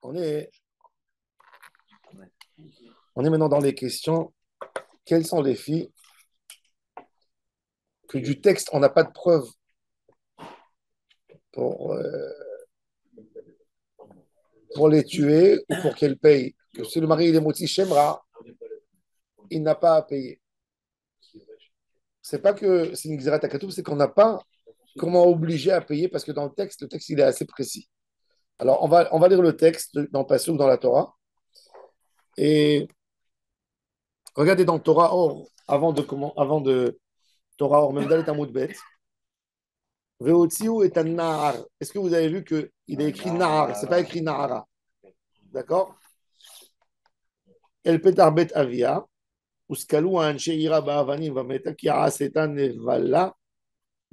On est, on est maintenant dans les questions. Quelles sont les filles que du texte, on n'a pas de preuve pour, pour les tuer ou pour qu'elles payent? Que si le mari il est moti shemra, il n'a pas à payer. C'est pas que c'est une xérat akatoub, c'est qu'on n'a pas comment obliger à payer parce que dans le texte il est assez précis. Alors on va lire le texte dans le Passouk, dans la Torah. Et regardez dans Torah Or, avant de Torah Or, même Dalet Amud Bet, Veotziu est un Nahar. Est-ce que vous avez vu qu'il est écrit Nahar? C'est pas écrit Nahara. D'accord? El Petar Bet Avia, Uskalou Anche Ira Ba'avanim Vameta Ki Asetan Nevala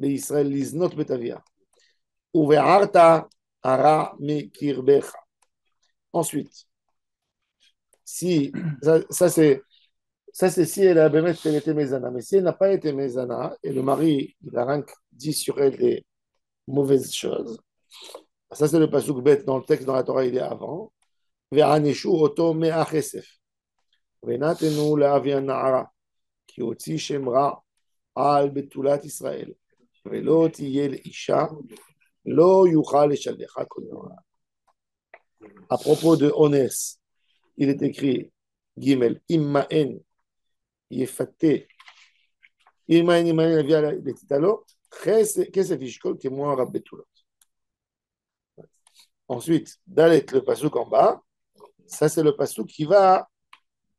Israël Liznot Bet Avia. Uve'arta Ara Mekirbecha. Ensuite, si, ça c'est si elle a bien elle était Mezana. Mais si elle n'a pas été Mezana, et le mari, il a rien dit sur elle des mauvaises choses, ça c'est le pasuk bête dans le texte, dans la Torah, il est avant. Ve'aneshu oto me'achesef. Ve'natenu la'avian na'ara. Ki otzi shem ra al betulat Israël. Ve'lo tiye l'isha. Lo yuchal leshaldecha kol yom. À propos de Onès, il est écrit Gimel, Imma'en Yefate, Imma'en via le titalo, Kesef Ishkol, qui est moins Rabbetulot. Ensuite, Dalet, le pasouk en bas, ça c'est le pasouk qui va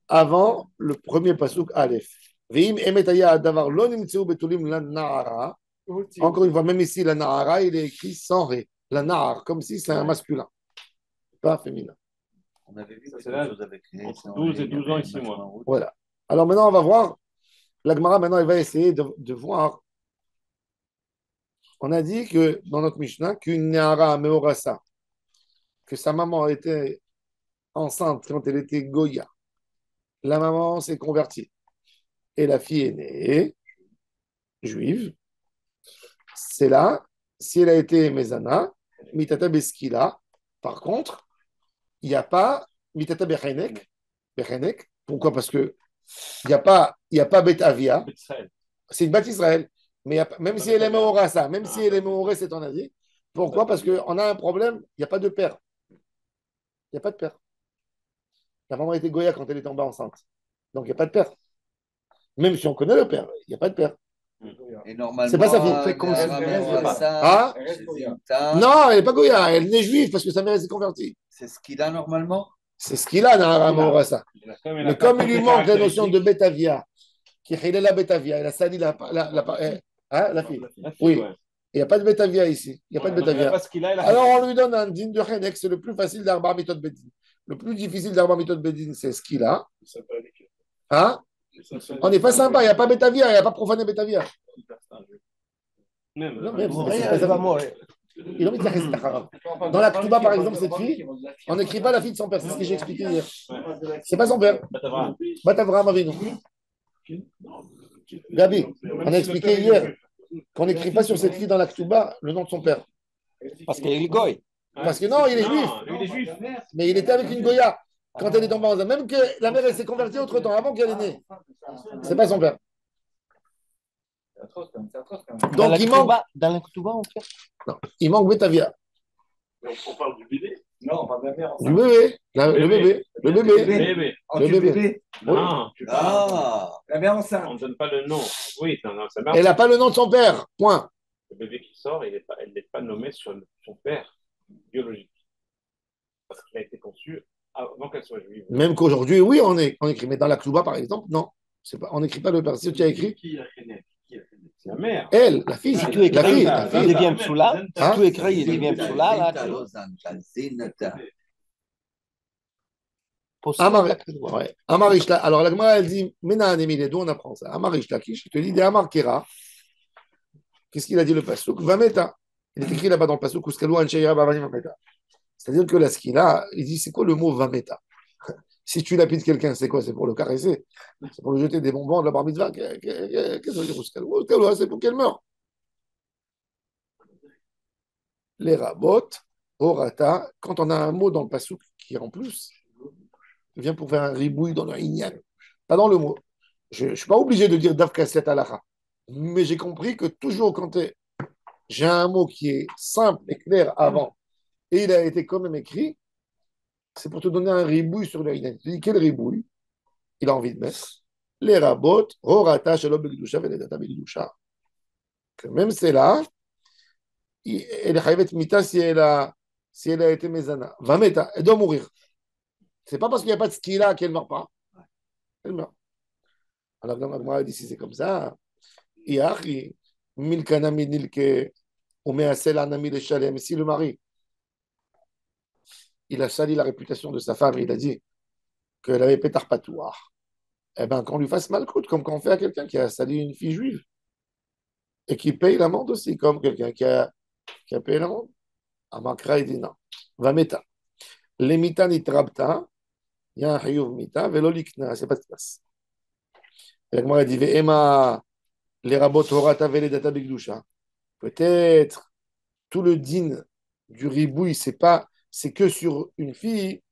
avant le premier pasouk Aleph. Veim emetaya davar lo nimtseu betulim la na'ara. Encore une fois, même ici, la na'ara, il est écrit sans ré. La na'ar, comme si c'est un masculin, pas féminin. On avait vu c'est là, entre 12 et 12 ans et 6 mois. Voilà. Alors maintenant, on va voir. La Gemara, maintenant, elle va essayer de voir. On a dit que dans notre Mishnah, qu'une Nehara Meorasa, que sa maman était enceinte quand elle était Goya. La maman s'est convertie. Et la fille est née juive. C'est là, si elle a été Mezana, Mitata Beskila. Par contre, il n'y a pas Mitata Bechenek. Bechenek. Pourquoi? Parce que il y a pas Bet Avia. C'est une bâtisse Israël. Mais même si elle est Meorasa, même si elle est Meoré, c'est ton avis. Pourquoi? Parce qu'on a un problème, il n'y a pas de père. Il n'y a pas de père. La maman était Goya quand elle est tombée enceinte. Donc il n'y a pas de père. Même si on connaît le père, il n'y a pas de père. Et normalement, c'est pas sa fille. C'est comme ah non, elle n'est pas Goya, elle est juive parce que sa mère s'est convertie. C'est ce qu'il a normalement. C'est ce qu'il a, Nahara Meorasa. Mais comme il lui manque la notion de Betavia, qui est la Betavia, elle a sali la fille. Oui. Il n'y a pas de Betavia ici. Il n'y a pas de Betavia. Alors on lui donne un digne de Chenek, c'est le plus facile d'Arba Mitot Bedin. Le plus difficile d'Arba Mitot Bedin, c'est ce qu'il a. Hein? On n'est pas sympa, il n'y a pas Betavia, il n'y a pas profané Betavia. Non, mais c'est pas mort. Dans la Ktuba, par exemple, cette fille, on n'écrit pas la fille de son père. C'est ce que j'ai expliqué hier. C'est pas son père. Batavram Avinu. Gabi, on a expliqué hier qu'on n'écrit pas sur cette fille dans la Ktuba le nom de son père. Parce qu'il est goy. Parce que non, il est juif. Mais il était avec une Goya quand elle est tombée enceinte. Même que la mère, elle s'est convertie autre temps, avant qu'elle est née. C'est pas son père. Donc il manque. Dans la Ktuba, on fait. Non, il manque Betavia. On parle du bébé. Non, on parle de la mère. Du bébé. Le bébé. Bébé. Bébé. Non, la mère enceinte. on ne donne pas le nom. Oui, non, ça marche. Elle n'a pas le nom de son père. Point. Le bébé qui sort, elle n'est pas nommée sur son père biologique. Parce qu'il a été conçu avant qu'elle soit juive. Même qu'aujourd'hui, oui, on écrit. Mais dans la Ktuba, par exemple, non. On n'écrit pas le père. Si tu as écrit. C'est la mère. Elle, la fille. Si tu écris, il devient psoula. Si Hein? tu écris, il devient psoula. Amarishla. Alors la Gemara, elle dit, Mena Anemile, d'où on apprend ça? Amarishla, qui je te dis, des Amar Kera. Qu'est-ce qu'il a dit le Pasuk? Vameta. Il est écrit là-bas dans le Pasuk, Uskalou Ancheira Bavanim Vameta. C'est-à-dire que là, ce qu'il a, il dit, c'est quoi le mot Vameta? Si tu lapides quelqu'un, c'est quoi? C'est pour le caresser. C'est pour lui jeter des bonbons de la bar mitzvah. Qu'est-ce que ça veut dire Uskalou? Uskalou, c'est pour qu'elle meure. Les rabotes, orata, quand on a un mot dans le Pasuk qui en plus vient pour faire un ribouille dans le Inyan. Pas dans le mot. Je ne suis pas obligé de dire Dav Kasset Alacha. Mais j'ai compris que toujours quand j'ai un mot qui est simple et clair avant, et il a été quand même écrit, c'est pour te donner un ribouille sur le Inyan. Tu dis quel ribouille il a envie de mettre les rabot, horata, shalom begdusha, veledata begdusha. Que même c'est là, elle est chayavet mita si elle a été mezana. Va meta, elle doit mourir. C'est pas parce qu'il n'y a pas de skila qu'elle ne meurt pas. Elle meurt. Alors, dans la dit si c'est comme ça, Iachi, milkanami nilke, omeasel anami le shalem. Si le mari, il a sali la réputation de sa femme, il a dit qu'elle avait pétard patouar, eh bien, qu'on lui fasse mal coûte, comme quand on fait à quelqu'un qui a sali une fille juive et qui paye l'amende aussi, comme quelqu'un qui a payé l'amende. Amakra, il dit non. Va meta. Les mita nitrabta, il y a un hayuv mita, velo likna, c'est pas de place. Et la Gemara dit, ve'ema, les rabot horata veledata bigdusha. Peut-être tout le din du ribouille, c'est que sur une fille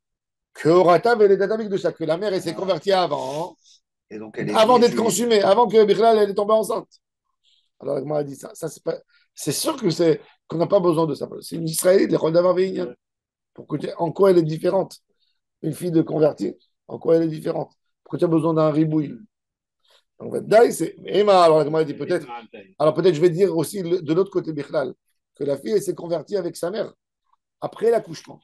que horata veledata bigdusha, que la mère elle s'est convertie avant, Et donc, elle est avant d'être juive. consumée, avant que Bichlal elle est tombée enceinte. Alors la Gemara dit ça c'est sûr que qu'on n'a pas besoin de ça. C'est une Israélite, les Chodavar Ve'inyan. En quoi elle est différente? Une fille de convertie, en quoi elle est différente? Pourquoi tu as besoin d'un ribouille? En fait, Daï, c'est. Emma, alors la Gemara dit peut-être. Alors peut-être je vais dire aussi de l'autre côté Bichlal, que la fille elle s'est convertie avec sa mère après l'accouchement.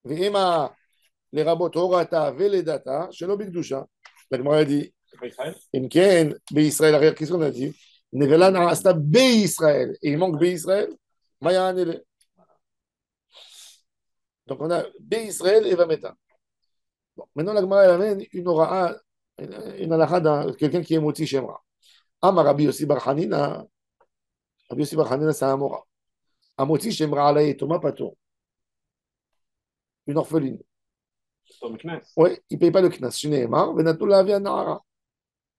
Emma, les rabot horata veledata, shelo bigdusha. La Gemara dit, C'est pas Israël? Imken, Israël, qu'est-ce qu'on a dit? Nevela na'asta Israël. Et il manque Israël. Maya anele. Donc on a Israël et Vameta. Bon, maintenant la Gemara elle amène une ora'a, une halakha d'un quelqu'un qui est moti shemra. Ama Rabbi Yossi Bar Hanina. Rabbi Yossi Bar Hanina, c'est un mora. Amoti shemra alay Thomas Pato. Une orpheline. Tom Knes. Oui, il ne paye pas le knas. Shneemar, venatou la avia na'ara.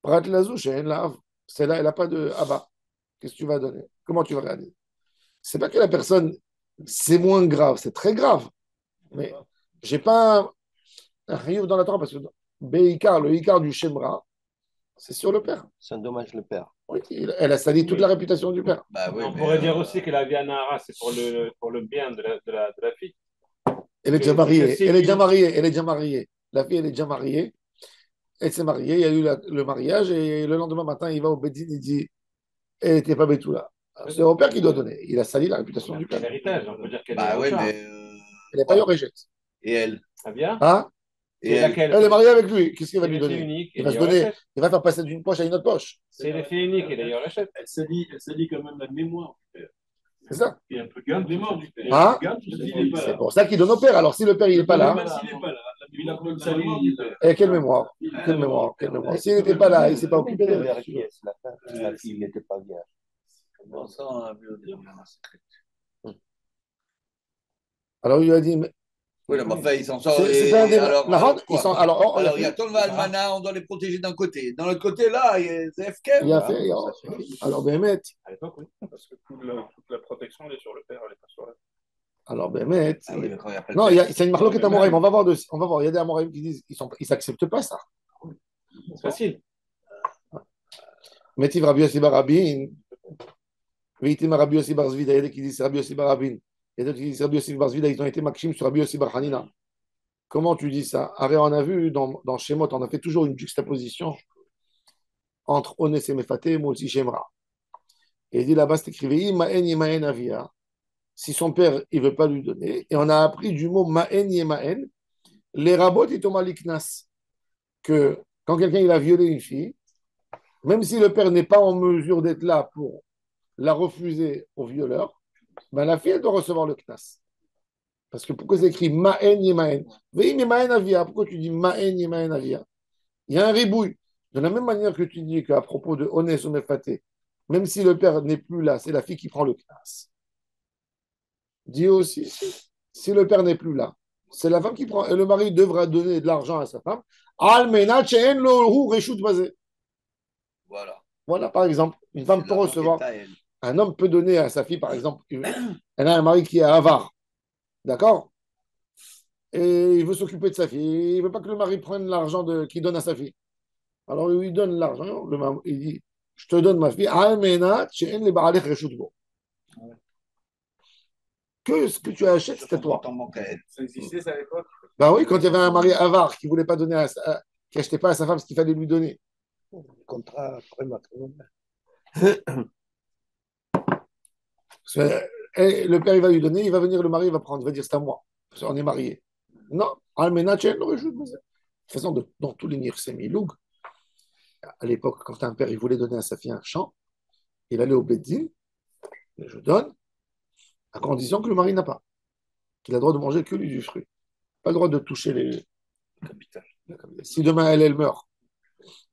Prat lazou, she'en la av. Celle-là, elle n'a pas de Abba. Qu'est-ce que tu vas donner? Comment tu vas regarder? C'est pas que la personne, c'est moins grave, c'est très grave. Mais j'ai pas un riyuv dans la Torah parce que Beikar, le Ikar du Shemra, c'est sur le père. C'est un dommage le père. Oui, elle a sali toute la réputation du père. Bah oui, On mais, pourrait dire aussi que la vie à Nahara, c'est pour le bien de la fille. Elle est déjà mariée. Elle est déjà mariée. Elle est déjà mariée. La fille, elle est déjà mariée. Elle s'est mariée. Il y a eu le mariage et le lendemain matin, il va au Bédine, il dit elle n'était pas Betula. C'est au père qui doit donner. Il a sali la réputation du C'est père. l'héritage, on peut dire qu'elle bah est oui, au mais. Elle n'est pas Yoréjet. Et elle. Ça vient? Hein? Et C'est elle. laquelle? Elle est mariée avec lui. Qu'est-ce qu'il va C'est lui l'effet donner? unique. Il va se donner. Il va faire passer d'une poche à une autre poche. C'est l'effet unique, et d'ailleurs, achète. Elle se dit quand même la mémoire du père. C'est ça. Il y a un peu de mémoire du père. Hein? C'est C'est pour ça qu'il donne au père. Alors si le père il n'est pas là, Même s'il n'est pas là, il a quand même sa mémoire du père. eh, quelle mémoire? Quelle mémoire? Quelle mémoire? S'il n'était pas là, il ne s'est pas occupé d'elle. La fille n'était pas bien. Bon, ça, on a vu au début. Alors il lui a dit, mais Oui, mais enfin, ils s'en sortent. c'est un des. Alors, Ils sont. Alors, il y a Tonva Almana, on doit les protéger d'un côté. D'un autre côté, là, il y a ZFK. il a fait. Alors Bémet. À l'époque, oui. Parce que toute la protection, elle est sur le père, elle n'est pas sur la. Alors Bémet. Ah oui, mais quand il y a pas de Non, père. c'est une marloquette amoraïm. On va voir. On va voir. Il y a des amoraïm qui disent ils s'acceptent pas ça. C'est facile. Métiv Rabbi Yossi Bar Rabin. Vitim Rabbi Yossi Bar Zvida. Il y a des qui disent Rabbi Yossi Bar Rabin. Il y a d'autres qui disent Rabbi Yossi Bar Zvida. Ils ont été makshim sur Rabbi Yossi Bar Hanina. Comment tu dis ça? Arrête, on a vu dans Shemot, on a fait toujours une juxtaposition entre Ones et Mefaté et Motzi Shemra. Et il dit là-bas, c'est écrit Ma'en Yemaen Avia. Si son père, il ne veut pas lui donner. Et on a appris du mot Ma'en Yemaen, les rabot itomaliknas. Que quand quelqu'un il a violé une fille, même si le père n'est pas en mesure d'être là pour la refuser au violeur, ben la fille, elle doit recevoir le knas. Parce que pourquoi c'est écrit Ma'en Yemaen? Veim Yemaen Avia. Pourquoi tu dis Ma'en Yemaen Avia? Il y a un ribouille. De la même manière que tu dis qu'à propos de Ones ou Mefaté, même si le père n'est plus là, c'est la fille qui prend le knas. Dis aussi, si le père n'est plus là, c'est la femme qui prend, et le mari devra donner de l'argent à sa femme. Voilà. Voilà, par exemple, une femme peut recevoir, un homme peut donner à sa fille, par exemple, elle a un mari qui est avare, d'accord? Et il veut s'occuper de sa fille, il ne veut pas que le mari prenne l'argent qu'il donne à sa fille. Alors il lui donne l'argent, il dit, je te donne ma fille, que ce que tu achètes, c'est à toi. Ça existait, ça, à l'époque? Ben oui, quand il y avait un mari avare qui voulait pas donner qui achetait pas à sa femme ce qu'il fallait lui donner. Contrat prématrimonial. Le père, il va lui donner, il va venir, le mari, il va prendre, il va dire c'est à moi. Parce qu'on est mariés. Non, Almena, tu le rejoue. De toute façon, dans tous les Nirsémiloug, à l'époque, quand un père il voulait donner à sa fille un champ, il allait au Beddin, je donne, à condition que le mari n'a pas. Qu'il a le droit de manger que l'usufruit. Pas le droit de toucher les. Si demain elle meurt,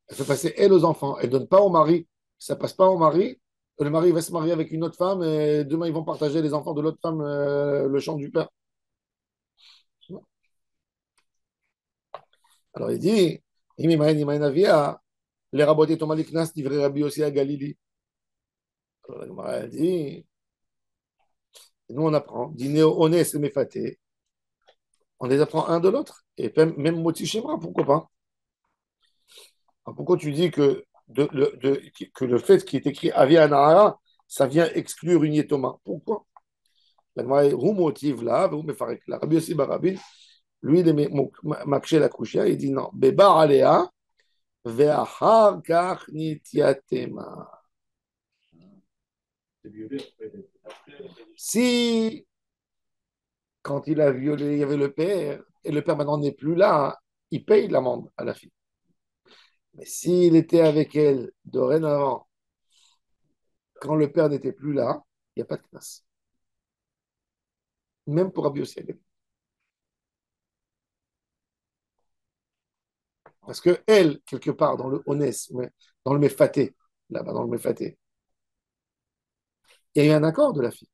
elle fait passer elle aux enfants, elle ne donne pas au mari, ça passe pas au mari, le mari va se marier avec une autre femme et demain ils vont partager les enfants de l'autre femme le champ du père. Alors il dit, les rabotés Tomaliknas livré Rabbi aussi à Galilée. Alors la Gemara dit, nous on apprend, dîner honnête et méfaté, on les apprend un de l'autre, et même Moti Shemra, pourquoi pas? Alors pourquoi tu dis que, que le fait qui est écrit Avia Nahara, ça vient exclure une Yetoma? Pourquoi? La Gemara est motive là, la Rabbi aussi Barabin, lui il est makché la couchia, il dit non, Bebar Alea, Ve'achar kach nitiatema. Si, quand il a violé, il y avait le père, et le père maintenant n'est plus là, il paye l'amende à la fille. Mais s'il était avec elle dorénavant, quand le père n'était plus là, il n'y a pas de classe. Même pour Rabbi Yossi Hagadol. Parce que elle, quelque part, dans le Onès, dans le Mefaté, là-bas, dans le Mefaté, il y a eu un accord de la fille.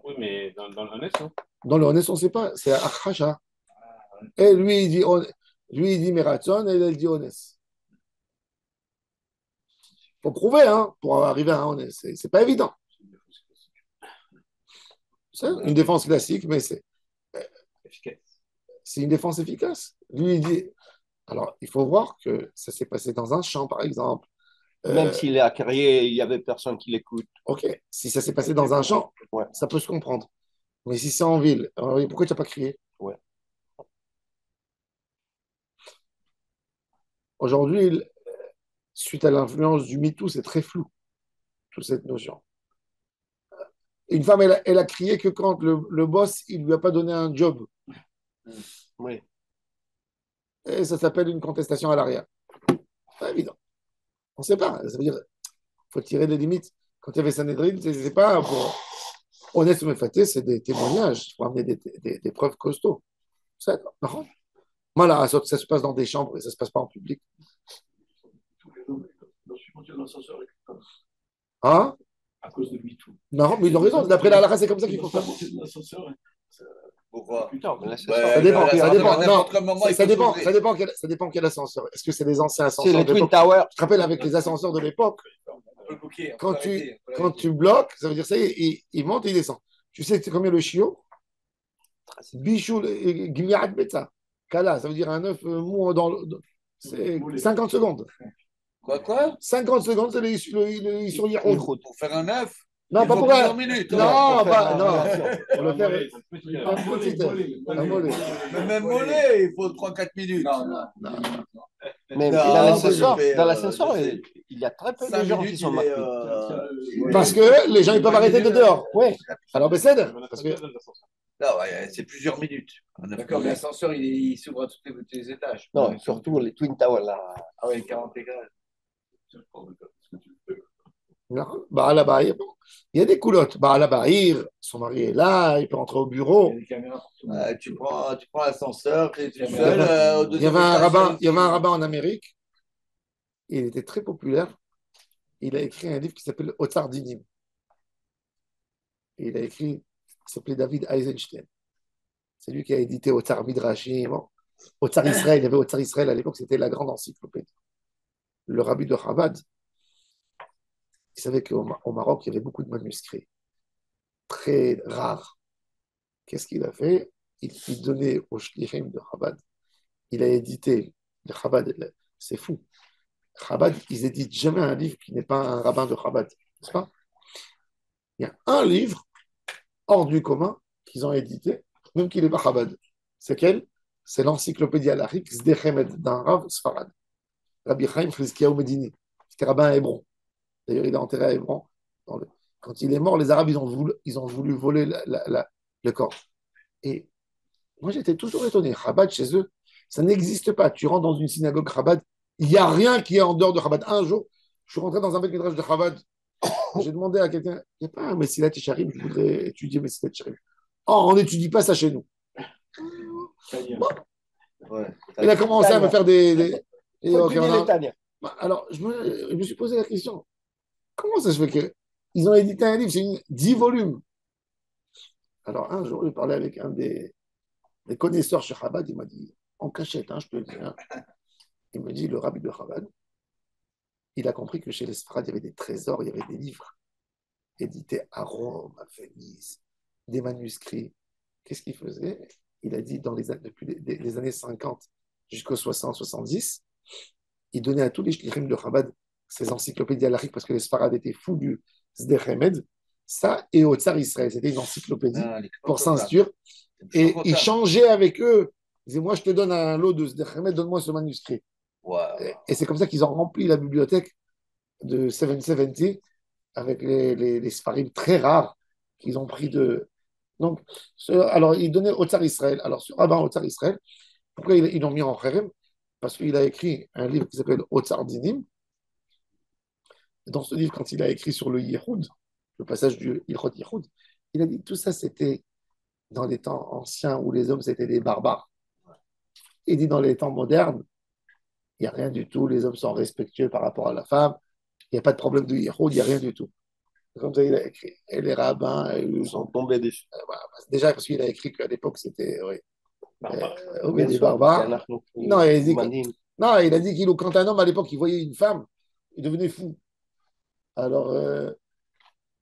Oui, mais dans l'honnête, non? Dans le Onès, on ne sait pas, c'est Achacha. Et lui, il dit Meratson, et elle dit Onès. Il faut prouver, hein, pour arriver à un Onès. C'est pas évident. C'est une défense classique, mais c'est une défense efficace. Lui, il dit. Alors, il faut voir que ça s'est passé dans un champ, par exemple. Même s'il est à Carrier, il n'y avait personne qui l'écoute. Ok, si ça s'est passé dans un champ, Ouais. ça peut se comprendre. Mais si c'est en ville, alors, pourquoi tu n'as pas crié? Ouais. Aujourd'hui, suite à l'influence du MeToo, c'est très flou, toute cette notion. Une femme, elle a crié que quand le boss, il ne lui a pas donné un job. Oui. Et ça s'appelle une contestation à l'arrière. Pas évident. On ne sait pas. Ça veut dire faut tirer des limites. Quand il y avait Sanhedrin, c'est pas pour honnête ou méfaté, c'est des témoignages. Il faut amener des preuves costauds. C'est non. Voilà, ça se passe dans des chambres et ça ne se passe pas en public. Je suis monté dans l'ascenseur avec une femme Hein? à cause de MeToo. Non, mais ils ont raison. D'après la halakha, c'est comme ça qu'il faut faire. Pourquoi? Putain, mais là, c'est Ça dépend. Ça dépend. Non, ça dépend. Ça Ça dépend. Ça dépend quel ascenseur. Est-ce que c'est les anciens c'est ascenseurs les de Twin l'époque? Towers. Je te rappelle avec les ascenseurs de l'époque, quand tu bloques, ça veut dire ça y est, il monte et il descend. Tu sais combien le chiot? Bichou, Gmiat Betsa. Kala, ça veut dire un œuf mou c'est 50 secondes. Quoi? 50 secondes, c'est les sur Pour faire un œuf? Non, Il pas faut pour plusieurs un. minutes. Non, pour pas. faire Non, pour le faire. Un petit œuf. Un mollet. Mais même mollet, il faut 3-4 minutes. Non. Mais Non, dans l'ascenseur, il y a très peu de 5 gens qui minutes, sont il est, marqués. Parce que les gens, ils peuvent arrêter de dehors. Oui. Alors, ben, c'est parce que Non, ouais, c'est plusieurs minutes. D'accord, mais l'ascenseur, il s'ouvre à tous les étages. Non, surtout les Twin Towers, là. Ah oui, 40 étages. non, bah, là-bas, il y a des coulottes. Bah, là-bas, son mari est là, il peut entrer au Il y bureau. a des caméras pour tout le monde. Tu prends l'ascenseur, tu es tout Il y seul. Au Il y deuxième avait un étage, rabbin, il y avait un rabbin en Amérique. Il était très populaire. Il a écrit un livre qui s'appelle Otsar Dinim. Il a écrit, il s'appelait David Eisenstein. C'est lui qui a édité Otsar Midrashim. Otsar Israël, il y avait Otsar Israël à l'époque, c'était la grande encyclopédie. Le rabbi de Chabad, il savait qu'au Maroc, il y avait beaucoup de manuscrits très rares. Qu'est-ce qu'il a fait? il donnait au shlichim de Chabad. Il a édité le Chabad, c'est fou. Chabad, ils éditent jamais un livre qui n'est pas un rabbin de Chabad, n'est-ce pas? Il y a un livre hors du commun qu'ils ont édité, même qu'il n'est pas Chabad. C'est quel? C'est l'encyclopédie halachique Sdechemed d'un Rav Sfarad. Rabbi Chaim Chizkiyahu Medini. C'était rabbin à Hébron. D'ailleurs, il est enterré à Hébron. Quand il est mort, les Arabes, ils ont voulu voler le corps. Et moi, j'étais toujours étonné. Chabad, chez eux, ça n'existe pas. Tu rentres dans une synagogue Chabad, il n'y a rien qui est en dehors de Chabad. Un jour, je suis rentré dans un Beth Midrash de Chabad. J'ai demandé à quelqu'un, il n'y a pas un Messilat Yesharim, je voudrais étudier Messilat Yesharim. Oh, on n'étudie pas ça chez nous. Bon. Ouais. Il a commencé à me faire des. Faut Ok, étudier les Tanya. alors, je me suis posé la question, comment ça se fait qu'ils ont édité un livre, c'est 10 volumes. Alors, un jour, j'ai parlé avec un des connaisseurs chez Chabad, il m'a dit, en cachette, je te le dis, il me dit, le rabbi de Chabad, il a compris que chez les Sfarad, il y avait des trésors, il y avait des livres édités à Rome, à Venise, des manuscrits. Qu'est-ce qu'il faisait? Il a dit, depuis les années 50 jusqu'aux 60-70, il donnait à tous les shlichim de Chabad ces encyclopédies halachiques parce que les Sfarad étaient fous du Sdechemed. Ça, et au Tsar Israël, c'était une encyclopédie pour s'instruire. Et il changeait avec eux. Il disait, moi, je te donne un lot de Sdechemed, donne-moi ce manuscrit. Wow. Et c'est comme ça qu'ils ont rempli la bibliothèque de 770 avec les Sfarim très rares qu'ils ont pris de. Donc, alors, il donnait au Tsar Israël. Alors, ce rabbin au Tsar Israël, pourquoi ils l'ont mis en Kherem? Parce qu'il a écrit un livre qui s'appelle Otsar Dinim. Dans ce livre, quand il a écrit sur le Yehoud, le passage du Ilchot Yehoud, il a dit tout ça, c'était dans les temps anciens où les hommes, c'était des barbares. Il dit dans les temps modernes, il n'y a rien du tout, les hommes sont respectueux par rapport à la femme, il n'y a pas de problème de Yehoud, il n'y a rien du tout. Comme ça, il a écrit. Et les rabbins, Ils sont tombés dessus. Voilà, déjà parce qu'il a écrit qu'à l'époque, c'était Bien des sûr, barbares. parce qu'il y en a Non, Manim. non, il a dit qu'il, quand un homme à l'époque, il voyait une femme, il devenait fou. Alors,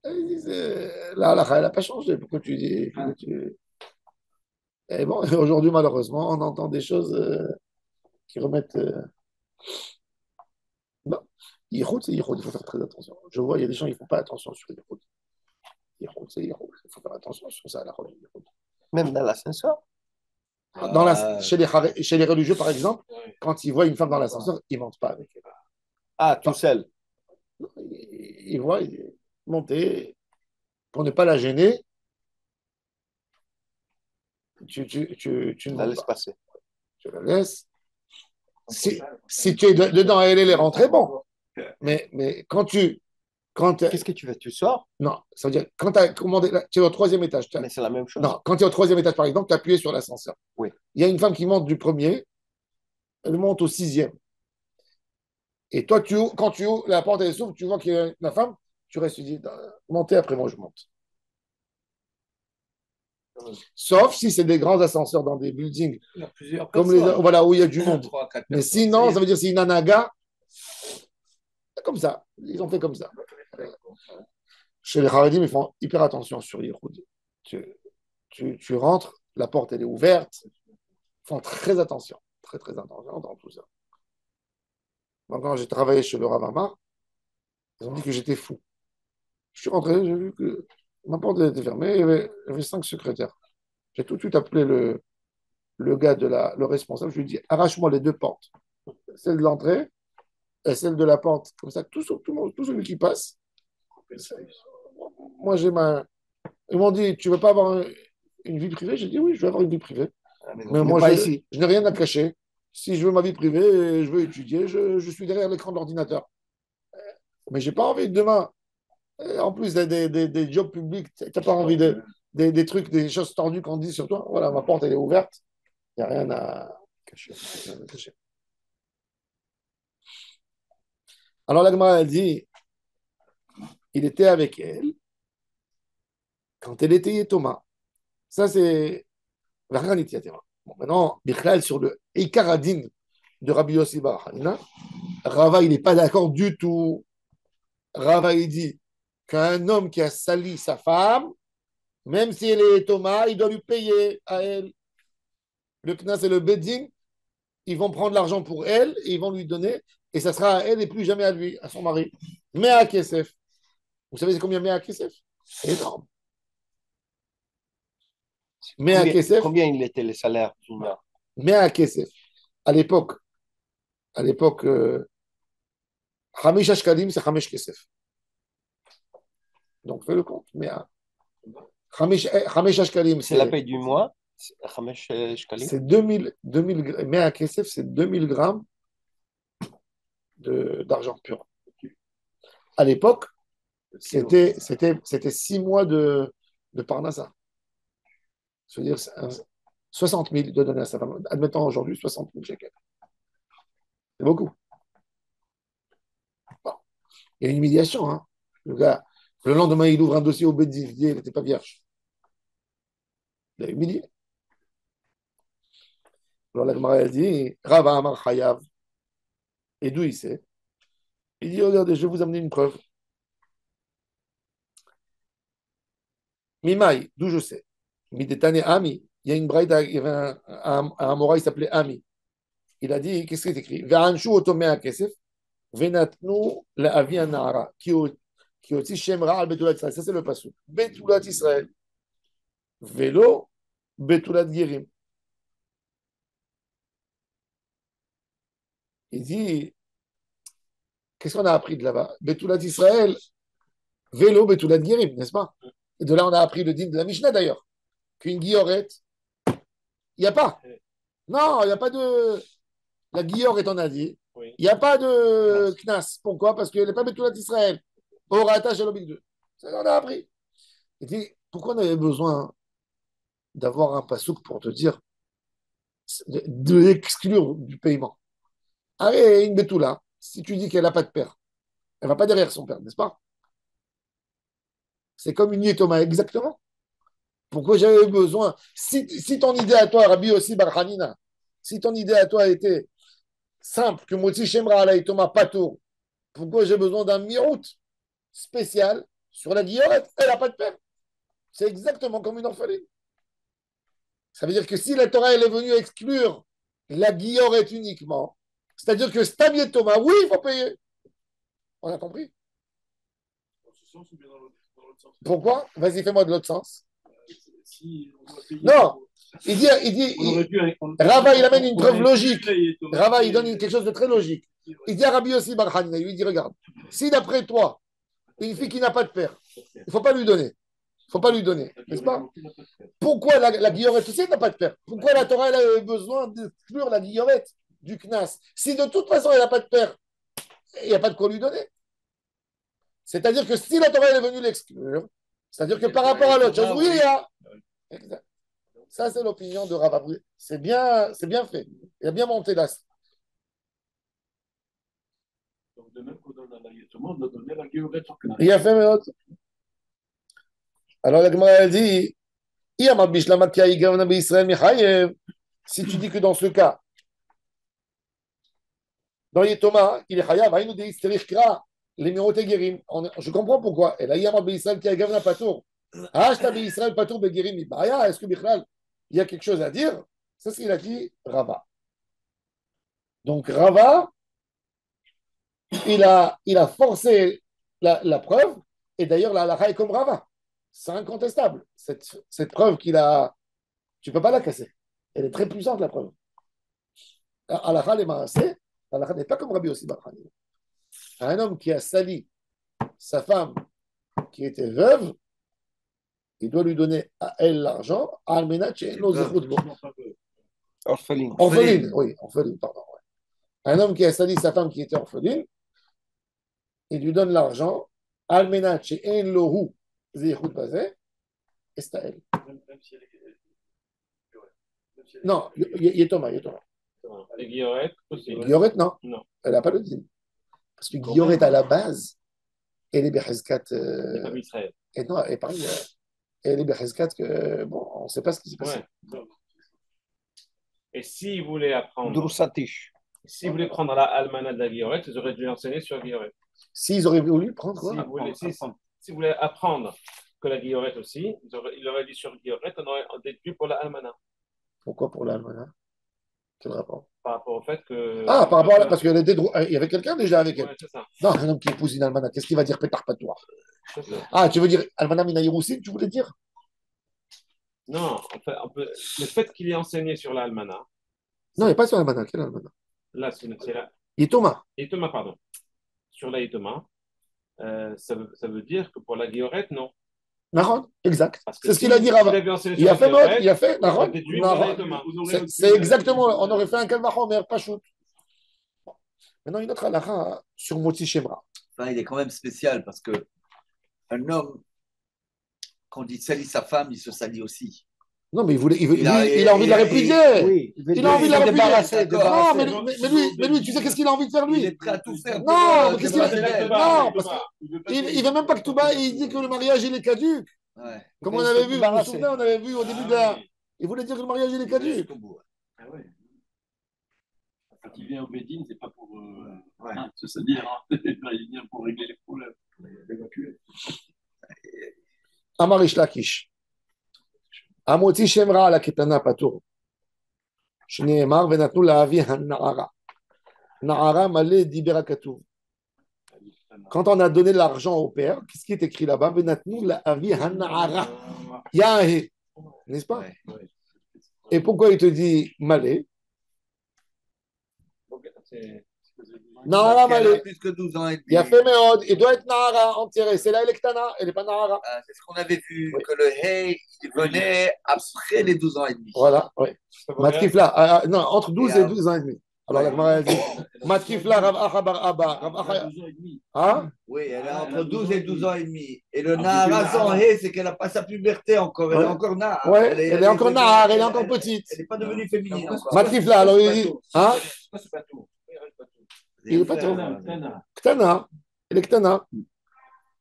il disait, la halakha, elle n'a pas changé. Pourquoi tu dis Et bon, aujourd'hui, malheureusement, on entend des choses qui remettent. Non, Yichud, c'est Yichud, il faut faire très attention. Je vois, il y a des gens qui ne font pas attention sur Yichud. Yichud, c'est Yichud, il faut faire attention sur ça, la Yichud. Même dans l'ascenseur. Chez les religieux, par exemple, quand ils voient une femme dans l'ascenseur, ils ne mentent pas avec elle. Ah, tout seul. Ils voient monter pour ne pas la gêner. Tu ne La montes laisse pas. passer. Tu la laisses. Si tu es dedans, elle est rentrée, bon. Mais Qu'est-ce que tu fais? Tu sors? non, ça veut dire, quand tu as commandé, tu es au troisième étage. Mais c'est la même chose. Non, quand tu es au troisième étage, par exemple, tu as appuyé sur l'ascenseur. Oui. Il y a une femme qui monte du premier, elle monte au sixième. Et toi, quand tu ouvres, la porte elle s'ouvre, tu vois qu'il y a la femme, tu restes, tu dis, montez, après moi je monte. Sauf si c'est des grands ascenseurs dans des buildings, Il y a plusieurs comme personnes. voilà, où il y a du monde. 3, 4 Mais personnes. sinon, ça veut dire c'est une anaga, comme ça. Ils ont fait comme ça. Chez les Haradim, ils font hyper attention sur Yehoud. Tu rentres, la porte elle est ouverte. Ils font très attention, très très attention dans tout ça. Donc, quand j'ai travaillé chez le Rav Amar, ils ont dit que j'étais fou. Je suis rentré, j'ai vu que ma porte était fermée, il y avait 5 secrétaires. J'ai tout de suite appelé le gars le responsable, je lui ai dit, arrache-moi les deux portes, celle de l'entrée et celle de la porte. Comme ça, tout celui qui passe, moi j'ai ma. Ils m'ont dit, tu veux pas avoir une vie privée? J'ai dit, oui, je veux avoir une vie privée. Mais moi, je n'ai rien à cacher. Si je veux ma vie privée, je veux étudier, je suis derrière l'écran de l'ordinateur. Mais j'ai pas envie de demain. En plus des jobs publics, tu n'as pas envie des trucs, des choses tordues qu'on dit sur toi. Voilà, ma porte, elle est ouverte. Il n'y a rien à cacher. Alors, la Gemara, elle dit, il était avec elle quand elle était Thomas. Ça, c'est la Ranitiatera. Bon, maintenant, Bichlal, sur le Ikaradin de Rabbi Yossi Bar Hanina, Rava, il n'est pas d'accord du tout. Rava, il dit qu'un homme qui a sali sa femme, même si elle est Thomas, il doit lui payer à elle. Le Knas et le Bedin, ils vont prendre l'argent pour elle et ils vont lui donner, et ça sera à elle et plus jamais à lui, à son mari. Mais à Kesef. Vous savez c'est combien mais à Kesef? Énorme. Mais à Kesef, Combien il était le salaire du maire? mais à Kesef. À l'époque, Hamish Ashkalim, c'est Hamish Kesef. Donc fais le compte. Mais à Hamish Ashkalim, C'est la paye du mois? Khamesh Shkalim? c'est 2000, mais à Kesef, c'est 2000 grammes d'argent pur. À l'époque, c'était 6 mois de Parnassa. C'est-à-dire 60 000 de donner à sa femme. Admettons aujourd'hui 60 000 shekels. C'est beaucoup. Bon. Il y a une humiliation. Hein. Le gars, le lendemain, il ouvre un dossier au Bedin, il n'était pas vierge. Il a humilié. Alors la Gemara, elle dit Rava Amar Chayav. Et d'où il sait? Il dit regardez, je vais vous amener une preuve. Mimai, d'où je sais. Midetane Ami. Il y a une braïda, il y avait un Mora, il s'appelait Ami. Il a dit qu'est-ce qui est écrit Ve'anshu otomea kesef. Venatnu la'avi anara. Qui aussi shemra al betulat Israël. Ça, c'est le passou. Betulat Israël. Vélo, betulat Girim. Il dit qu'est-ce qu'on a appris de là-bas? Betulat Israël, vélo, betulat Girim, n'est-ce pas? Et de là, on a appris le din de la Mishnah d'ailleurs. Qu'une guillorette, il n'y a pas. Non, il n'y a pas de. La guillorette, on a dit. Oui. Il n'y a pas de knas. Pourquoi? Parce qu'elle n'est pas betulat Israël. Orata Shalom 2. Ça, on a appris. Il dit pourquoi on avait besoin d'avoir un pasouk pour te dire de l'exclure du paiement? Allez, une betula, si tu dis qu'elle n'a pas de père, elle ne va pas derrière son père, n'est-ce pas? C'est comme une yétoma, exactement. Pourquoi j'avais besoin? Si ton idée à toi, Rabbi aussi Barhanina, si ton idée à toi était simple, que Motsi Shemra ala yétoma patour, pourquoi j'ai besoin d'un mirout spécial sur la guillorette? Elle n'a pas de père. C'est exactement comme une orpheline. Ça veut dire que si la Torah elle est venue exclure la guillorette uniquement, c'est-à-dire que Stam Yétoma, oui, il faut payer. On a compris? Dans ce sens ou bien dans l'autre sens? Pourquoi? Vas-y, fais-moi de l'autre sens. Si on doit payer Non, pour- il dit, on aurait dû- on- Rava, il amène une on preuve aurait logique. dû- Rava, il donne quelque chose de très logique. Il dit à Rabbi aussi Barhanina, il lui dit, regarde, si d'après toi, une fille qui n'a pas de père, il ne faut pas lui donner. Il ne faut pas lui donner, n'est-ce pas? Pourquoi la guillorette aussi n'a pas de père? Pourquoi la Torah elle a besoin d'exclure la guillorette du Knas? Si de toute façon elle n'a pas de père, il n'y a pas de quoi lui donner. C'est-à-dire que si la Torah elle est venue l'exclure, c'est-à-dire que par rapport à l'autre chose, oui, il y a. Exact. Ça, c'est l'opinion de Rav Abri. C'est bien fait. Il a bien monté là. Donc, de même qu'on donne à la Yétoma, on doit donner la guillorette sur Knas. Il a fait, mais autre. Alors la Gemara elle dit si tu dis que dans ce cas, dans Yetoma, il est chayav, les miroté guérim. Je comprends pourquoi. Et là, il y a un Israël qui a gagné un patour. Israël patour beguérim. Est-ce que Bichlal, il y a quelque chose à dire? C'est ce qu'il a dit Rava. Donc Rava, il a forcé la preuve, et d'ailleurs la halakha est comme Rava. C'est incontestable. Cette preuve qu'il a, tu ne peux pas la casser. Elle est très puissante, la preuve. Halakha les maaseh, halakha n'est pas comme Rabbi aussi Barhani. Un homme qui a sali sa femme qui était veuve, il doit lui donner à elle l'argent, Orpheline. orpheline, oui, orpheline, pardon. Ouais. Un homme qui a sali sa femme qui était orpheline, il lui donne l'argent, almenat she'en lohu zeychut bazeh, et c'est à elle. Même si elle est. Même si elle est- Non, Yetoma. Les guillerettes aussi. Guillorette, non. Non. Elle n'a pas le din. Parce que Guillorette, à la base, elle est Behezkat. Les familles Israël. Et non, et pareil, elle est Behezkat que, bon, on ne sait pas ce qui s'est passé. Ouais. Et s'ils voulaient apprendre, Drusatish. s'ils voulaient prendre la almanach de la guillerette, ils auraient dû enseigner sur la guillerette. S'ils auraient voulu prendre quoi? S'ils voulaient apprendre que la guillerette aussi, il aurait dit sur la guillerette, on aurait déduit pour la almanach. Pourquoi pour l'Almana? Quel rapport? Par rapport au fait que. Ah, par rapport à parce qu'il y avait quelqu'un déjà avec elle. Ouais, c'est ça. Non, un homme qui épouse une Almana, qu'est-ce qu'il va dire pétard patois? C'est ça. Ah, tu veux dire Almana Minaïroussin, tu voulais dire? Non, le fait qu'il ait enseigné sur l'Almana, Non, il n'y a pas sur Almana. Quelle Almana? là, c'est là. Il est Thomas. Et Thomas, pardon. Sur la Thomas, ça veut dire que pour la Guillorette, non. Naron, exact. Parce que C'est ce qu'il a dit Rava. s'il avait enseigné Il sur a la fait mode, Guillorette, il a fait on Naron. aurait déduit pour la Naron. Thomas. C'est exactement, on aurait fait un Kalvachomer, pas shoot. Maintenant, une autre halakha sur Motzi Shemra. Enfin, il est quand même spécial parce que un homme, quand il salit sa femme, il se salit aussi. Non, mais lui, a- il a envie de la répudier. Oui, Il a envie de la répudier. D'accord. Non, mais lui, tu sais qu'est-ce qu'il a envie de faire, Il lui? est prêt à tout faire. Non, mais qu'est-ce qu'il a fait Non, parce qu'il veut même pas que Touba, il dit que le mariage, il est caduc. Ouais. Comme on avait vu, vous vous souvenez, on avait vu au début de la. Il voulait dire que le mariage, il est caduc. Jusqu'au bout. Ah ouais. Quand il vient au Bédine, c'est pas pour se salir, hein. Il vient pour régler les problèmes, l'évacuer. Amarish Lakish. Amoti Shemra la Ketana Patour. Shneemar venatnu la avi Na'ara. Na'ara malé dibera Katour. Quand on a donné l'argent au père, qu'est-ce qui est écrit là-bas? Venatnu la avi Na'ara. Il y a un hé, n'est-ce pas? Ouais. Et pourquoi il te dit malé? Na'ara Parce qu'elle a malé. plus que 12 ans et demi. Il a fait Meod. Il doit être Na'ara entière. C'est là, elle est Ktana. Elle n'est pas Na'ara. Ah, c'est ce qu'on avait vu, Oui. que le hey, il venait après les 12 ans et demi. Voilà, oui. Matkifla, non, entre 12 et Et 12 ans et demi. Alors la Gemara a dit Matkifla, Rav Acha bar Abba. Rav Acha. 12 ans et demi. Hein? Oui, elle a elle entre a 12 et 12 ans et demi. Et le Ah, Nahara depuis le sans Nahara. hey, c'est qu'elle n'a pas sa puberté encore. Elle Ouais. est encore Nahara. Ouais, elle est encore Nahar, elle est encore petite. Elle n'est pas devenue féminine encore. Matkifla, alors il dit Hein? C'est pas ce bateau. Il est pas trop. Tana. Ktana. Elle est Ktana.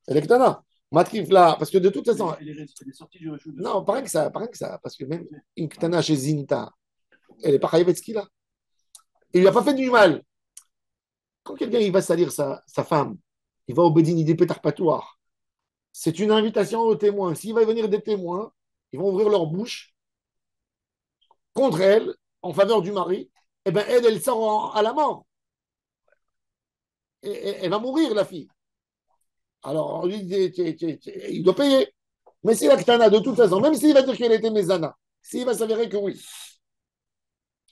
Elle est Ktana. Matkifla, parce que de toute façon. Elle est sortie du Réchou. Non, pareil que ça, parce que même une Ktana chez Zinta, elle n'est pas Chayevetski là. Il lui a pas fait du mal. Quand quelqu'un il va salir sa femme, il va au Bédine, il dit pétard patouar. C'est une invitation aux témoins. S'il va y venir des témoins, ils vont ouvrir leur bouche contre elle, en faveur du mari. Eh bien, elle sort à la mort. Et elle va mourir, la fille. Alors, on lui dit, il doit payer. Mais si la Ktana, de toute façon, même s'il va dire qu'elle était Mézana, s'il va s'avérer que oui,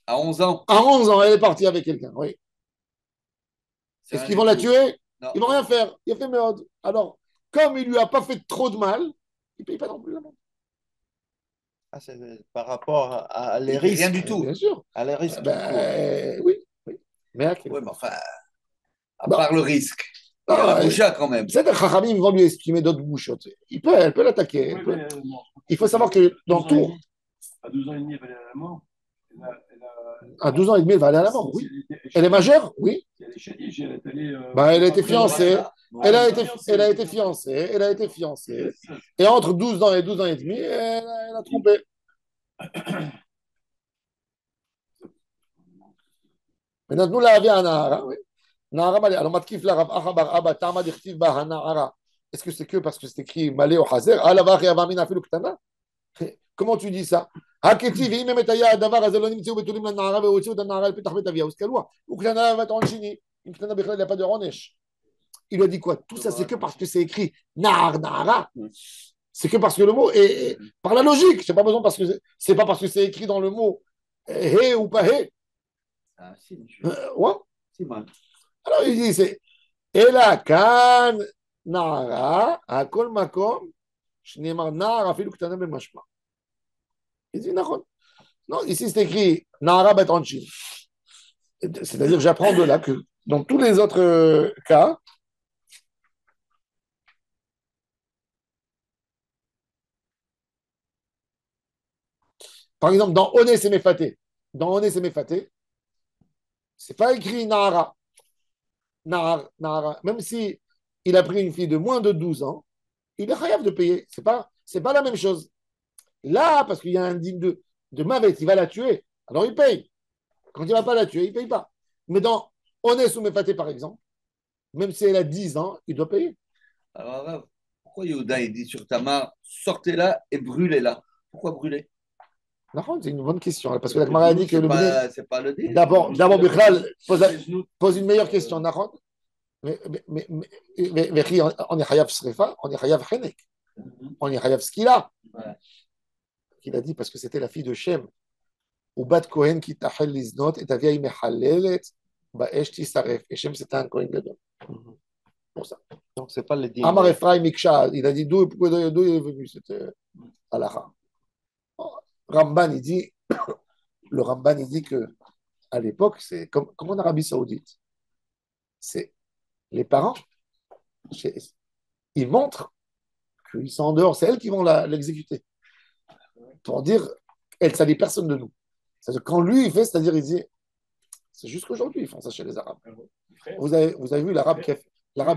À 11 ans. à 11 ans, elle est partie avec quelqu'un, oui. C'est Est-ce un qu'ils vont la époux. tuer? Non. Ils vont rien faire. Il a fait merde. Alors, comme il lui a pas fait trop de mal, il ne paye pas non plus l'amende. Ah, c'est par rapport à les Il fait risques. rien du tout. Bien sûr. À les risques. Oui, oui. Mais Oui, mais enfin, à Non. part le risque, il y Non, a la boucha quand même. peut-être que Chachamim vont lui estimer d'autres bouches. Elle peut l'attaquer. Oui, elle peut- mais, non. Il faut savoir que dans 12 ans et tout, demi. À 12 ans et demi, elle va aller à la mort. à 12 ans et demi, elle va aller à la mort, oui. Elle est majeure, oui. Elle est chadiche, elle est allée. Bah, elle a été fiancée. Elle a été fiancée. fiancée. Elle a été fiancée. Et entre 12 ans et 12 ans et demi, elle a trompé. Maintenant, nous l'avons à Nahara, oui. Nahara Malé. Alors, Matkif la Rav Acha bar Abba, Tama d'Ichtiv ba Nahara. Est-ce que c'est que parce que c'est écrit Malé au Hazer? Alava Réavamina Filu Ktana? Comment tu dis ça? Haketi ve'im emetaya adavar הזה לא נמצאו בתולים לנערה והוציאו את הנערה אל פתח בית אביה וסקלוה. וקטנה בת עונשיני. אם קטנה בכלל il n'y a pas de עונש. Il lui a dit quoi? Tout ça, c'est que parce que c'est écrit Nahar, Nahara. C'est que parce que le mot est par la logique. C'est pas besoin parce que c'est pas parce que c'est écrit dans le mot He ou pas He. Ah, si, Ouais. si mal. Alors il dit c'est Ela kan Nahara, Akol Makom, Shneemar Nahar afilu ktana b'mashma. Il dit non. Non, ici c'est écrit Nahara bat Anshin. C'est-à-dire que j'apprends de là que dans tous les autres cas, par exemple dans Ones et Mefaté, c'est pas écrit Nahara. Nahara. Même si il a pris une fille de moins de 12 ans, il est chayav de payer. C'est pas la même chose. Là, parce qu'il y a un digne de Mavet, il va la tuer, alors il paye. Quand il ne va pas la tuer, il ne paye pas. Mais dans Ones ou Mefaté, par exemple, même si elle a 10 ans, il doit payer. Alors, pourquoi Yehuda il dit sur Tamar, sortez-la et brûlez-la? Pourquoi brûler? Non, c'est une bonne question. Parce que la Gemara a dit que C'est le Bnei. c'est pas le dire. D'abord, Bichlal, pose une meilleure question. Mais on est Hayav Srefa, on est Hayav Chenek, on est Hayav Skila. Ouais. Il a dit parce que c'était la fille de Shem. Ou Bat Kohen qui tahel liznot et ta vieille mechalelet, ba'esh tisaref. Et Shem c'était un Kohen gadol. Pour ça. Donc, c'est pas le din. Amar Ephraim Miksha, il a dit d'où il est venu cette halakha. Ramban, il dit, le Ramban, il dit que à l'époque, c'est comme en Arabie Saoudite. C'est les parents, ils montrent qu'ils sont en dehors, c'est elles qui vont l'exécuter. Pour dire, elle ne salit personne de nous. C'est-à-dire, quand lui, il fait, c'est-à-dire, il dit, c'est jusqu'aujourd'hui, ils font ça chez les Arabes. Vous avez vu l'Arabe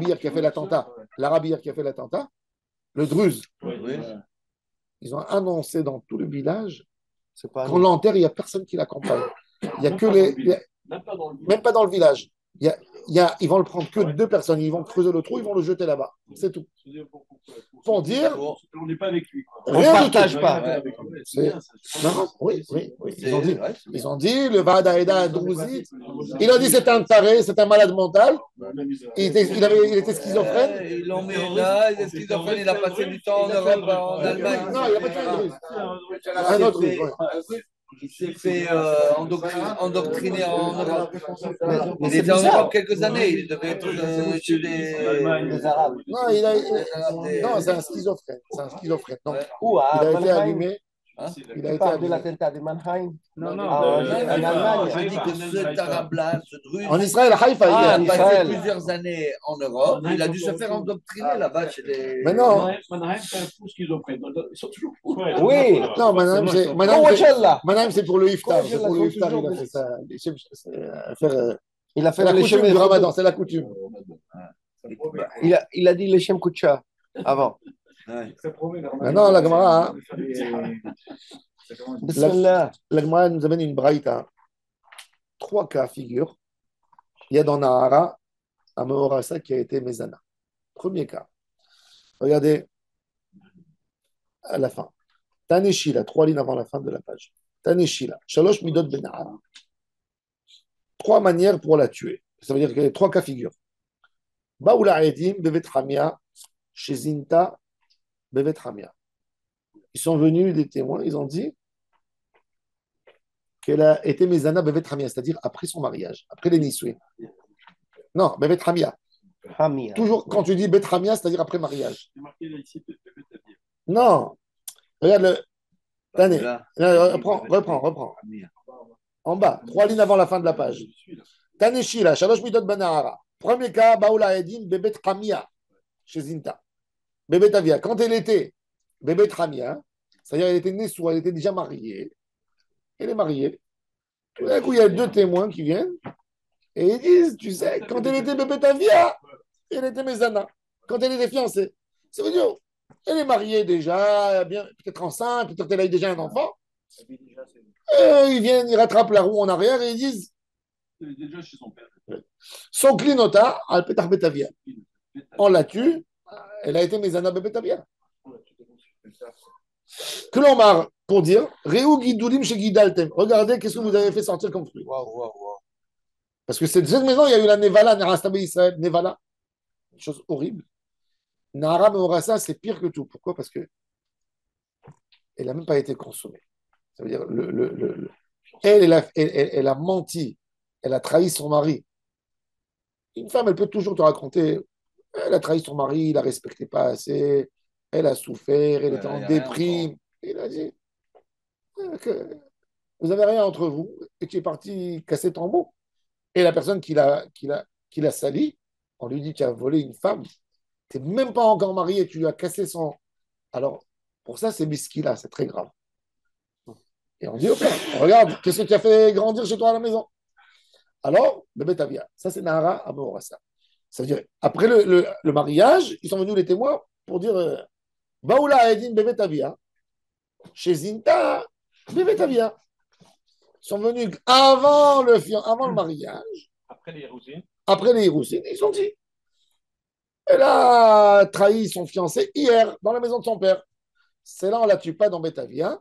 hier qui a fait l'attentat, le Druze. Oui. Ils ont annoncé dans tout le village, C'est pas quand l'enterre, il n'y a personne qui l'accompagne. Il n'y a que même pas dans le village. Ils vont le prendre que deux personnes. Ils vont creuser le trou, ils vont le jeter là-bas. C'est tout. Pour dire. On n'est pas avec lui. On ne partage pas. Oui. Ils ont dit, le Vadaïda Drouzi, il a dit c'est un taré, c'est un malade mental. Il était schizophrène. Ils l'ont mis là, il est schizophrène, il a passé du temps en Europe, en Allemagne. Non, il n'y a pas tué un Druze. Un autre Druze. Il s'est fait endoctriner en Europe. Il était en Europe quelques années. Il devait être chez les Arabes. Non, c'est un schizophrène. Donc, Où il a été allumé. Il a été de l'attentat de Mannheim. Non, en Allemagne. je dis que cet arabe-là, ce Druze, En Israël, Haïfa, il a passé Israël. plusieurs années en Europe. Il a dû se faire endoctriner là-bas chez les. Mais non. Mannheim, c'est un fou schizophrène. Ils sont toujours fous. Oui. Non, Madame, c'est pour le iftar. C'est pour le iftar, il a fait ça. Il a fait C'est la les coutume chemins du ramadan, c'est la coutume. Il a dit les Shem Koucha avant. Maintenant, la Gemara, Bismillah. la Gemara nous amène une braïta. 3 cas figure. Il y a dans Nahara, un Mehorasa qui a été Mezana. Premier cas. Regardez à la fin. Taneshila, 3 lignes avant la fin de la page. Taneshila, Shalosh Midot Ben Nahara. 3 manières pour la tuer. Ça veut dire qu'il y a 3 cas figure. Baoula Edim, Bevet Hamia, Shezinta, Bevet Hamia. Ils sont venus, des témoins, ils ont dit qu'elle a été Mezana Bevet Hamia, c'est-à-dire après son mariage, après les Nisoué. Non, Bevet Hamia. Hamia. Toujours quand tu dis Bet Hamia, c'est-à-dire après mariage. C'est marqué là ici, Non. Regarde le. Tenez. Reprends. En bas, 3 lignes avant la fin de la page. Taneshila, Shalosh Midot Banahara. Premier cas, Baoula Edim, Bebet Hamia, chez Zinta. Bebet Avia. Quand elle était Bebet Hamia, c'est-à-dire elle était née sous, elle était déjà mariée. Elle est mariée. Tout d'un coup, il y a 2 témoins qui viennent et ils disent, tu sais, quand elle était Bebet Avia, elle était Mezana. Quand elle était fiancée. Ça veut dire, elle est mariée déjà, bien, peut-être enceinte, peut-être qu'elle a eu déjà un enfant. Et ils viennent, ils rattrapent la roue en arrière et ils disent, Elle est déjà chez son père. son clinota, al petar betavia. On la tue, elle a été Mezana Betavia. Klomar, pour dire, Réou Gidulim chez Gidaltem. Regardez qu'est-ce que vous avez fait sortir comme fruit. Parce que cette maison, il y a eu la Nevala, Nerastabé Israël, Nevala. Une chose horrible. Nahara Meorasa, c'est pire que tout. Pourquoi? Parce que elle n'a même pas été consommée. Ça veut dire, elle a menti. Elle a trahi son mari. Une femme, elle peut toujours te raconter, elle a trahi son mari, il ne la respectait pas assez, elle a souffert, elle était en déprime. Il a dit que vous n'avez rien entre vous et tu es parti casser ton mot. Et la personne qui l'a sali, on lui dit tu as volé une femme, tu n'es même pas encore marié, tu lui as cassé son. Alors, pour ça, c'est biskila, c'est très grave. Et on dit ok, regarde, qu'est-ce que tu as fait grandir chez toi à la maison? Alors, Bébé Tavia, ça c'est Nahara à Meorasa. Ça veut dire, après le mariage, ils sont venus les témoins pour dire Baoula Edin Bébé Tavia, chez Zinta, Bébé Tavia. Ils sont venus avant le mariage, Après les Hérousines. Ils ont dit elle a trahi son fiancé hier dans la maison de son père. C'est là, on ne la tue pas dans Betavia.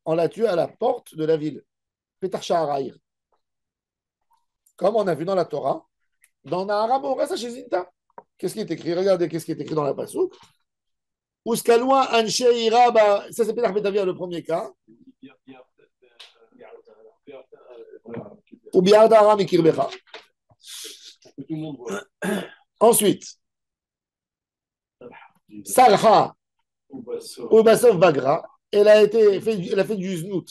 on l'a tué à la porte de la ville. Petar Shaharaïr. Comme on a vu dans la Torah, dans Nahara Morasa chez Zinta. Qu'est-ce qui est écrit? Regardez qu'est-ce qui est écrit dans la Passouk. Uskaloua Anshe Iraba. Ça, c'est Petar Betavia, le premier cas. Ou Biardara Mikirbecha. Ensuite, Salha ou Basov Bagra, elle a fait du znout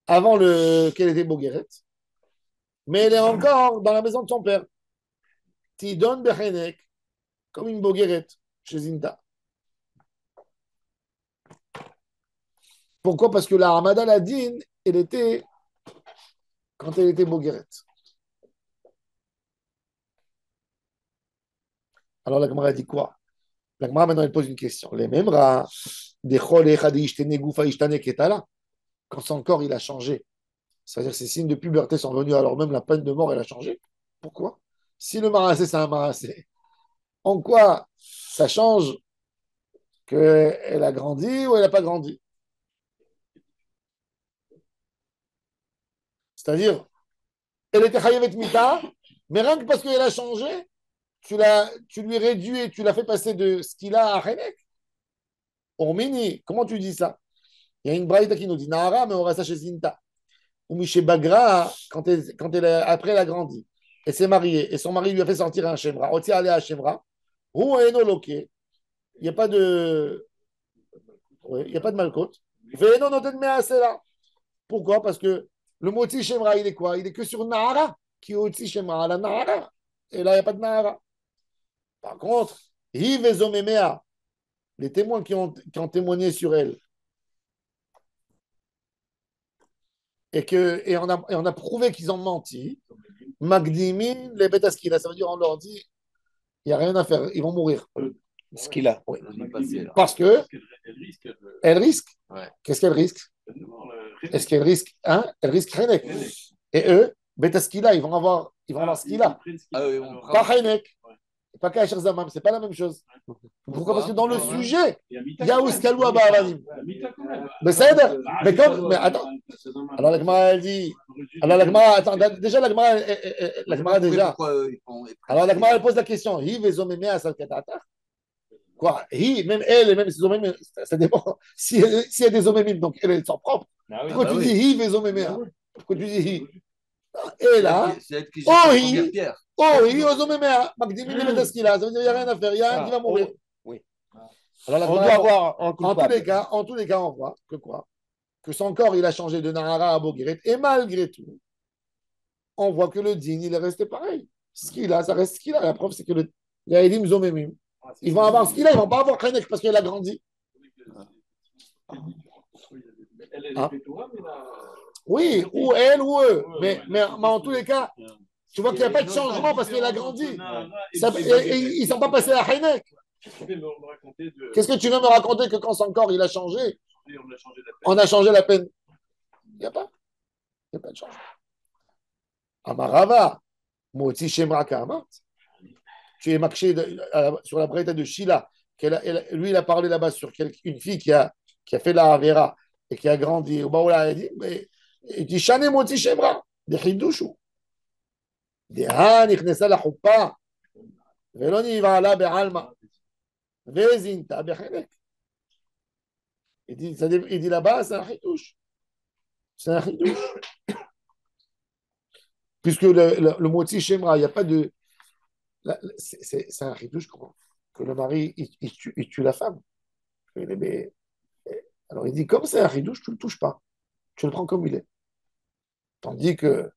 avant qu'elle était Bogueret, mais elle est encore dans la maison de son père. Tidon Bechenek, comme une Bogueret chez Zinta. Pourquoi? Parce que la Hamada Ladin, elle était quand elle était Bogueret. Alors la Gemara dit quoi? La Gemara maintenant elle pose une question. Les mêmes rats, quand son corps il a changé, c'est-à-dire que ces signes de puberté sont venus alors même la peine de mort elle a changé. Pourquoi? Si le marassé c'est un marassé, en quoi ça change qu'elle a grandi ou elle n'a pas grandi? C'est-à-dire, elle était chayavet mita, mais rien que parce qu'elle a changé, tu lui réduis et tu l'as fait passer de ce qu'il a à Chenek. Ormini, comment tu dis ça? Il y a une braïta qui nous dit Nahara, mais on reste chez Zinta. Ou Miché Bagra, après elle a grandi, elle s'est mariée, et son mari lui a fait sortir un Shemra. Oti allé à Shemra. Ou Eno Loke. Il n'y a pas de. Oui, il n'y a pas de malcote. Veno noten là. Pourquoi? Parce que le moti Shemra, il est quoi? Il est que sur Nahara, qui est Oti Shemra, la Nahara. Et là, il n'y a pas de Nahara. Par contre, Hiv et Zomemea, les témoins qui ont témoigné sur elle, et on a prouvé qu'ils ont menti, Magdimin, les bêtaskila, ça veut dire on leur dit, il n'y a rien à faire, ils vont mourir. Ce qu'il a. Oui. On y passait, là. Parce que elle risque. Ouais. Qu'est-ce qu'elle risque? Est-ce qu'elle risque? Hein? Elle risque Chenek. Et eux, bêtaskila, ils vont avoir ce qu'il a. Ah oui, on Pas Chenek. Pas Kacher Zamam, c'est pas la même chose. Pourquoi? Parce que dans le sujet, il y a Ouskaloua Ba'alanim. Mais c'est mais attends. Alors la Gemara, elle dit. Alors la Gemara, attends, déjà la Gemara déjà. Alors la Gemara, elle pose la question. Hi vezomeme asalkatata. Quoi? Hi, même elle, et même ses omemim, ça dépend. S'il y a des omemim, donc elle sont propres. Pourquoi tu dis hi vezomeme? Pourquoi tu dis hi? Et là, oh hi. Oh, il ose même Magdimin les Betaskila. Ça veut dire qu'il n'y a rien à faire, il y a un qui va mourir. Oui. Alors, On doit avoir un en coupable. tous les cas, on voit que quoi? Que son corps, il a changé de Nahara à Bogueret. Et malgré tout, on voit que le din, il est resté pareil. Ce qu'il a, ça reste ce qu'il a. La preuve, c'est que les Haïdim Zomemim, ils vont avoir ce qu'il a, ils ne vont pas avoir Khenek parce qu'il a grandi. Hein? Oui, ou elle ou eux. Mais en tous les cas, tu vois qu'il n'y a pas de changement parce qu'il a grandi. Ils ne sont pas passés à Heinek. Qu'est-ce que tu veux me raconter que quand son corps il a changé, on a changé la peine? Il n'y a pas. Il n'y a pas de changement. Amarava, Moti Shemra Kamat. Tu es marché sur la braïta de Shila. Lui, il a parlé là-bas sur une fille qui a fait la Avera et qui a grandi. Il dit Shane Moti Shemra, de Hidushu. דהה נכנסה לחופה ולא נבעלה בעלמא וזינתה בחלק. Il dit là-bas, c'est un chidouche. C'est un chidouche. Puisque le moti Shemra, il n'y a pas de. C'est un chidouche que le mari il tue la femme. Alors il dit, comme c'est un chidouche, tu ne le touches pas. Tu le prends comme il est. Tandis que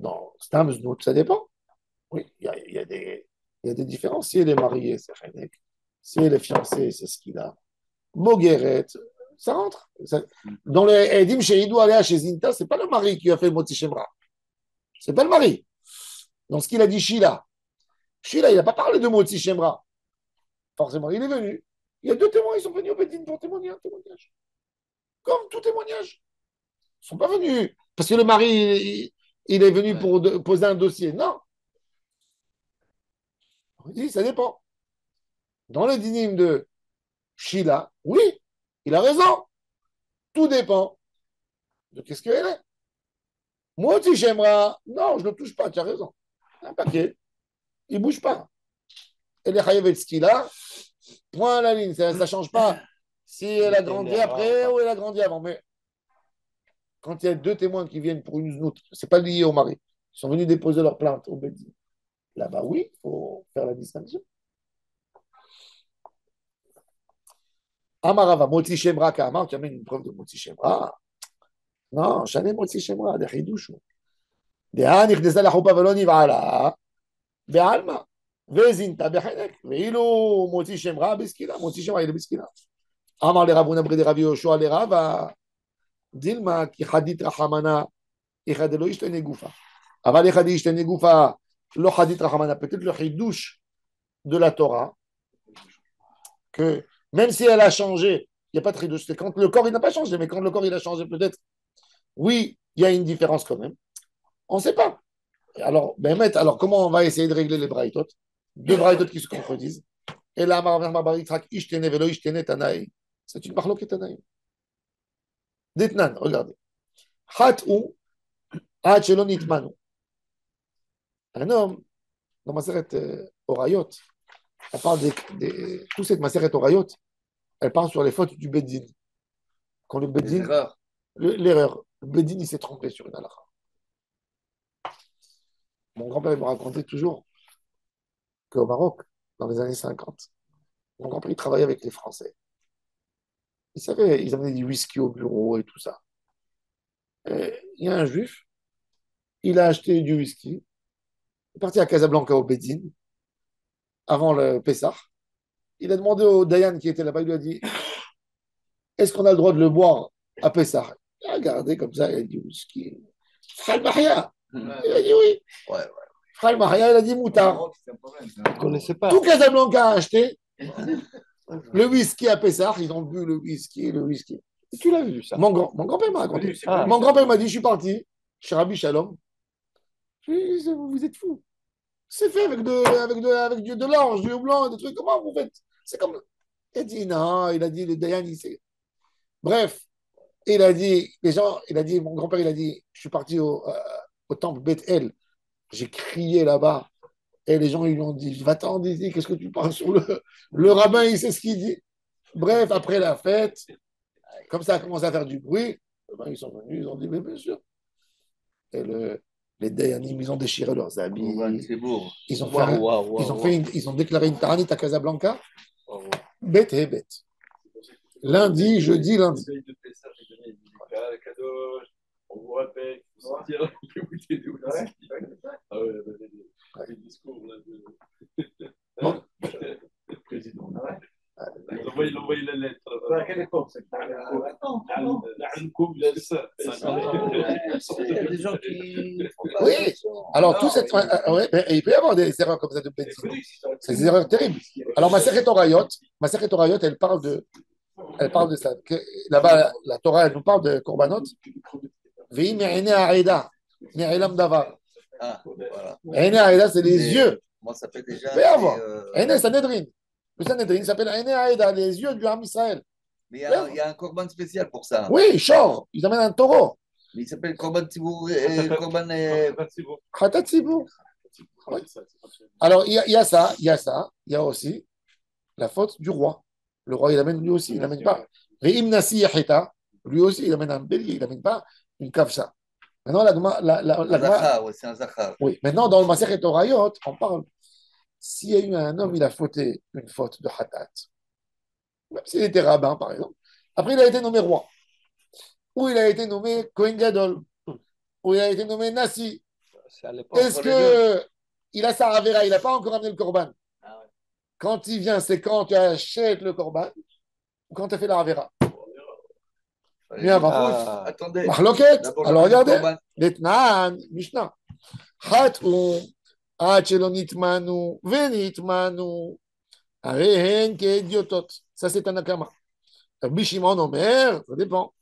dans Stam Znout, ça dépend. Oui, il y a des différences. Si elle est mariée, c'est Chenek. Si elle est fiancée, c'est ce qu'il a. Mogueret, ça rentre. Dans les Edim chez Idou Aléa, chez Zinta, c'est pas le mari qui a fait le Moti Shemra. C'est pas le mari. Dans ce qu'il a dit Shila. Shila, il n'a pas parlé de Moti Shemra. Forcément, il est venu. Il y a deux témoins, ils sont venus au Bedin pour témoigner un témoignage. Comme tout témoignage. Ils ne sont pas venus parce que le mari, il est venu pour poser un dossier. Non. On dit, ça dépend. Dans le dinim de Shila, oui, il a raison. tout dépend de qu'est-ce qu'elle est. Moi aussi, j'aimerais. Non, je ne le touche pas, tu as raison. Un paquet, il ne bouge pas. Elle est chayav ce qu'il a, point à la ligne. Ça ne change pas si elle a grandi après ou elle a grandi avant. Mais quand il y a deux témoins qui viennent pour une znout, ce n'est pas lié au mari. Ils sont venus déposer leur plainte au Bédine. Là-bas, oui, il faut faire la distinction. Amarava, Moti Shemra, Kamar, tu amènes une preuve de Moti Shemra. Non, j'en ai Moti Shemra, des Hidouchou. Des Hanik, des Salahopa, Veloni, Vala, Bealma, Vezinta, Behenek, Veilo, Moti Shemra, Biskila, Moti Shemra, il est Biskila. Amar le Rabouna, Brede Ravi Yoshua, le Rava, Dilma, qui Hadit Rahamana, Ichadelo Ishtene Goufa. Aval Ichadi Ishtene Goufa, lo Hadit Rahamana, peut-être le Hidouche de la Torah, que même si elle a changé, il n'y a pas de ridouche. C'est quand le corps il n'a pas changé, mais quand le corps il a changé, peut-être, oui, il y a une différence quand même. On ne sait pas. Alors comment on va essayer de régler les braïtot? Deux braïtot qui se contredisent. Et là, c'est une marloque tanaï. Ditnan, regardez. Hat ou hat shelon itmanu. Un homme, dans Maseret Orayot, elle parle toute cette Maseret Orayot, elle parle sur les fautes du Beddin. Quand le Beddin, l'erreur, le Beddin, il s'est trompé sur une halakha. Mon grand-père il me racontait toujours qu'au Maroc, dans les années 50, mon grand-père il travaillait avec les Français. Ils savaient, ils amenaient du whisky au bureau et tout ça. Et il y a un juif, il a acheté du whisky, il est parti à Casablanca au Beddin, avant le Pessah. Il a demandé au Dayan qui était là-bas, il lui a dit est-ce qu'on a le droit de le boire à Pessah? Il a regardé comme ça, il a dit whisky. Frère Mahia. Il a dit oui. Frère Mahia, il a dit moutard. Je ne connaissais pas. Tout Casablanca a acheté le whisky à Pessah. Ils ont bu le whisky. Et tu l'as vu, ça? Mon grand-père m'a raconté. Ah. Mon grand-père m'a dit je suis parti chez Rabbi Shalom. Je lui ai dit vous êtes fous. C'est fait avec de l'orge, du blanc, des trucs. Comment vous faites? C'est comme. Il a dit non, il a dit le Dayan, il sait. Bref, il a dit, mon grand-père, il a dit, je suis parti au temple Beth El, j'ai crié là-bas, et les gens, ils lui ont dit, va-t'en d'ici, qu'est-ce que tu parles sur le rabbin, il sait ce qu'il dit. Bref, après la fête, comme ça a commencé à faire du bruit, ils sont venus, ils ont dit, mais bien sûr. Et les Dayanim, ils ont déchiré leurs habits. Ils ont déclaré une taranit à Casablanca. Bête et bête. Lundi, jeudi, lundi. On vous rappelle, il faut sortir les bouteilles de whisky. Ah ouais, les discours là de président. Il envoie la lettre. À quelle époque c'est Il y a des gens qui. Oui, alors tout cette. Il peut y avoir des erreurs comme ça de bêtises. C'est des erreurs terribles. Alors, Masechet Orayot, elle parle de ça. Là-bas, la Torah, elle nous parle de Korbanot. Vehi me'ene ha'eda, me'elam davar. Me'ene ha'eda, c'est les yeux. Moi, ça fait déjà. Il peut y avoir. Ene Sanhedrin. Le Sanhedrin s'appelle Ene ha'eda, les yeux du Ham Israël. Mais il y a un korban spécial pour ça. Oui, Shor, ils amènent un taureau. Mais il s'appelle korban tibour. Korban. Khatat Tzibour. Alors, il y a ça, il y a aussi la faute du roi. Le roi, il amène lui aussi, il n'amène pas. Ve'im nasi yachita, lui aussi, il amène un bélier, il n'amène pas une kavsa. Maintenant, C'est un zachar. Oui, maintenant, dans le Masechet Orayot, on parle, s'il y a eu un homme, il a fauté une faute de hatat, même s'il était rabbin, par exemple, après, il a été nommé roi, ou il a été nommé Kohen Gadol, ou il a été nommé Nasi. Est-ce qu'il a sa avera, il n'a pas encore amené le korban? Quand il vient, c'est quand tu achètes le korban ou quand tu as fait la avera. Bien, attendez. Mahloket. Alors regardez. Letnan, Mishnah. Hat'u, Hachelon itmanu, venitmanu. Arehen keidiotot. Ça, c'est un akama. Rabbi Shimon Omer, ça dépend.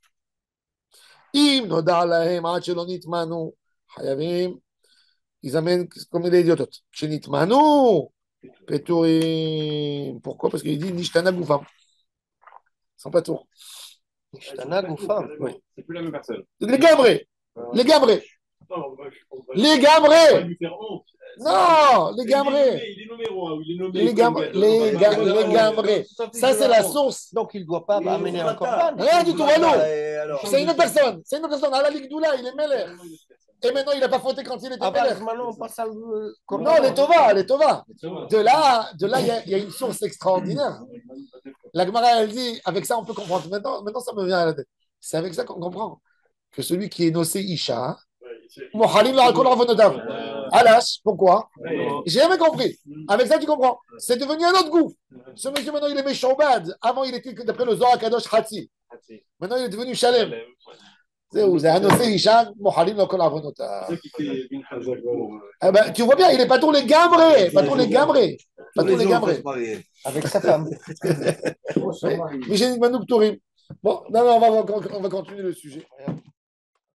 Im nodar lahem Hachelon itmanu. Hayavim. Ils amènent comme les idiotot. Shenitmanu. Petourim. Pourquoi? Parce qu'il dit Nishtana Goufam. Sans pas tour. Ishtana Goufa. Oui. C'est plus la même personne. Les gambrés. Les gambrés. Non, Les pas gambrés. lui faire honte. Non, les gambrés. Il est nommé roi, il est nommé. Les gambrés. Ça, c'est la source. Donc, il ne doit pas amener un corban. Rien du tout, Wallo. Alors, C'est une autre personne. C'est une autre personne. À la Ligue d'Oula, il est mêlé. Et maintenant, il n'a pas fauté quand il était mêlé. Maintenant, on passe à Non, les Tova, les Tova. De là, il y a une source extraordinaire. La Gemara, elle dit, avec ça, on peut comprendre. Maintenant, ça me vient à la tête. C'est avec ça qu'on comprend que celui qui est nocé Isha, Mohalim la rakol avonotav. Alash, pourquoi? J'ai jamais compris. Avec ça, tu comprends. C'est devenu un autre goût. Ce monsieur, maintenant, il est méchambad. Avant, il était, d'après le Zohar Kadosh, Hatsi. Maintenant, il est devenu Shalem. C'est où? C'est un nocé Isha, Mohalim la rakol avonotav. Eh ben, tu vois bien, il est pas tous les gambrés. Pas tous les gambrés. Pas tous les gambrés. avec sa femme. Mais j'ai une Manouk Tourim. Bon, non, on va continuer le sujet.